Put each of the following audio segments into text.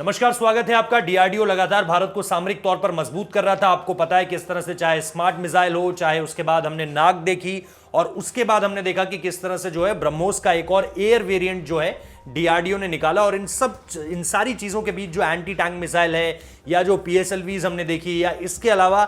नमस्कार, स्वागत है आपका। डीआरडीओ लगातार भारत को सामरिक तौर पर मजबूत कर रहा था। आपको पता है किस तरह से, चाहे स्मार्ट मिसाइल हो, चाहे उसके बाद हमने नाग देखी और उसके बाद हमने देखा कि किस तरह से जो है ब्रह्मोस का एक और एयर वेरिएंट जो है डीआरडीओ ने निकाला। और इन सारी चीजों के बीच जो एंटी टैंक मिसाइल है या जो पीएसएलवीज हमने देखी या इसके अलावा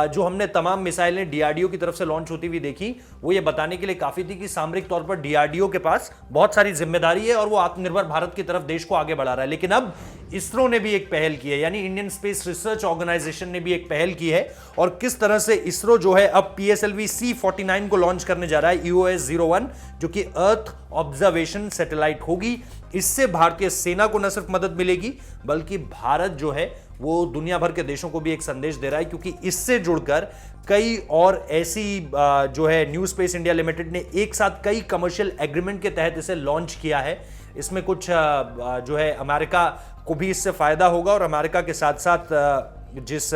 जो हमने तमाम मिसाइलें डीआरडीओ की तरफ से लॉन्च होती हुई देखी, वो ये बताने के लिए काफी थी कि सामरिक तौर पर डीआरडीओ के पास बहुत सारी जिम्मेदारी है और वो आत्मनिर्भर भारत की तरफ देश को आगे बढ़ा रहा है। लेकिन अब इसरो ने भी एक पहल की है, यानी इंडियन स्पेस रिसर्च ऑर्गेनाइजेशन ने भी एक पहल की है। और किस तरह से इसरो जो है अब पीएसएलवी C49 को लॉन्च करने जा रहा है, EOS-01, जो कि अर्थ ऑब्जर्वेशन सैटेलाइट होगी। इससे भारतीय सेना को न सिर्फ मदद मिलेगी बल्कि भारत जो है वो दुनिया भर के देशों को भी एक संदेश दे रहा है, क्योंकि इससे जुड़कर कई और ऐसी जो है न्यू स्पेस इंडिया लिमिटेड ने एक साथ कई कमर्शियल एग्रीमेंट के तहत इसे लॉन्च किया है। इसमें कुछ जो है अमेरिका को भी इससे फायदा होगा और अमेरिका के साथ साथ जिस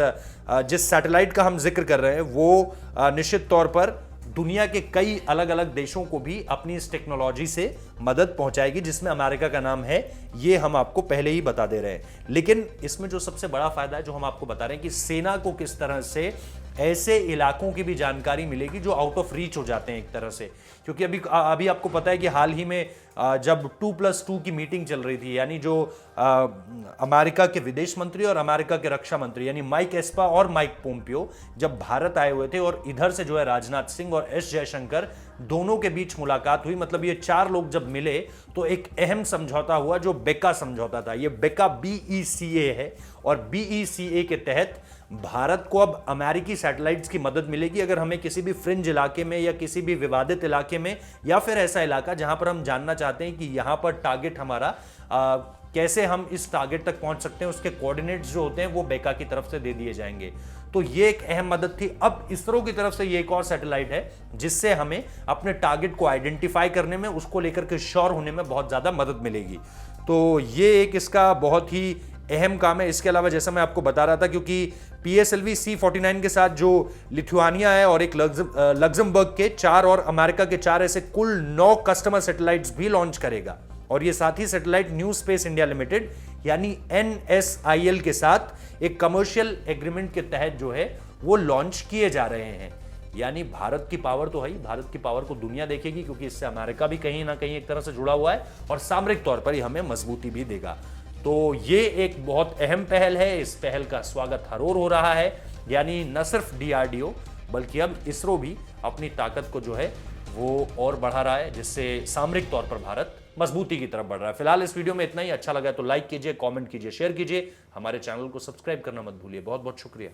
सैटेलाइट का हम जिक्र कर रहे हैं वो निश्चित तौर पर दुनिया के कई अलग अलग देशों को भी अपनी इस टेक्नोलॉजी से मदद पहुंचाएगी, जिसमें अमेरिका का नाम है, ये हम आपको पहले ही बता दे रहे हैं। लेकिन इसमें जो सबसे बड़ा फायदा है जो हम आपको बता रहे हैं कि सेना को किस तरह से ऐसे इलाकों की भी जानकारी मिलेगी जो आउट ऑफ रीच हो जाते हैं एक तरह से। क्योंकि अभी आपको पता है कि हाल ही में जब 2+2 की मीटिंग चल रही थी, यानी जो अमेरिका के विदेश मंत्री और अमेरिका के रक्षा मंत्री यानी माइक एस्पा और माइक पोम्पियो जब भारत आए हुए थे और इधर से जो है राजनाथ सिंह और एस जयशंकर दोनों के बीच मुलाकात हुई, मतलब ये चार लोग जब मिले तो एक अहम समझौता हुआ जो बेका समझौता था। ये बेका BECA है और BECA के तहत भारत को अब अमेरिकी सैटेलाइट्स की मदद मिलेगी अगर हमें किसी भी फ्रिंज इलाके में या किसी भी विवादित इलाके में या फिर ऐसा इलाका जहां पर हम जानना चाहते हैं कि यहां पर टारगेट हमारा कैसे हम इस टारगेट तक पहुंच सकते हैं, उसके कोऑर्डिनेट्स जो होते हैं वो बेका की तरफ से दे दिए जाएंगे। तो ये एक अहम मदद थी। अब इसरो की तरफ से ये एक और सैटेलाइट है जिससे हमें अपने टारगेट को आइडेंटिफाई करने में, उसको लेकर के श्योर होने में बहुत ज्यादा मदद मिलेगी। तो ये एक इसका बहुत ही अहम काम है। इसके अलावा जैसा मैं आपको बता रहा था, क्योंकि पीएसएलवी C49 के साथ जो लिथुआनिया है और एक लग्जमबर्ग के 4 और अमेरिका के 4 ऐसे कुल 9 कस्टमर सैटेलाइट्स भी लॉन्च करेगा। और ये साथ ही satellite new space India limited यानी NSIL के साथ एक कमर्शियल एग्रीमेंट के तहत जो है वो लॉन्च किए जा रहे हैं। यानी भारत की पावर तो है ही, भारत की पावर को दुनिया देखेगी, क्योंकि इससे अमेरिका भी कहीं ना कहीं एक तरह से जुड़ा हुआ है और सामरिक तौर पर ही हमें मजबूती भी देगा। तो ये एक बहुत अहम पहल है। इस पहल का स्वागत हर ओर हो रहा है। यानी न सिर्फ डीआरडीओ बल्कि अब इसरो भी अपनी ताकत को जो है वो और बढ़ा रहा है, जिससे सामरिक तौर पर भारत मजबूती की तरफ बढ़ रहा है। फिलहाल इस वीडियो में इतना ही। अच्छा लगा तो लाइक कीजिए, कमेंट कीजिए, शेयर कीजिए, हमारे चैनल को सब्सक्राइब करना मत भूलिए। बहुत बहुत शुक्रिया।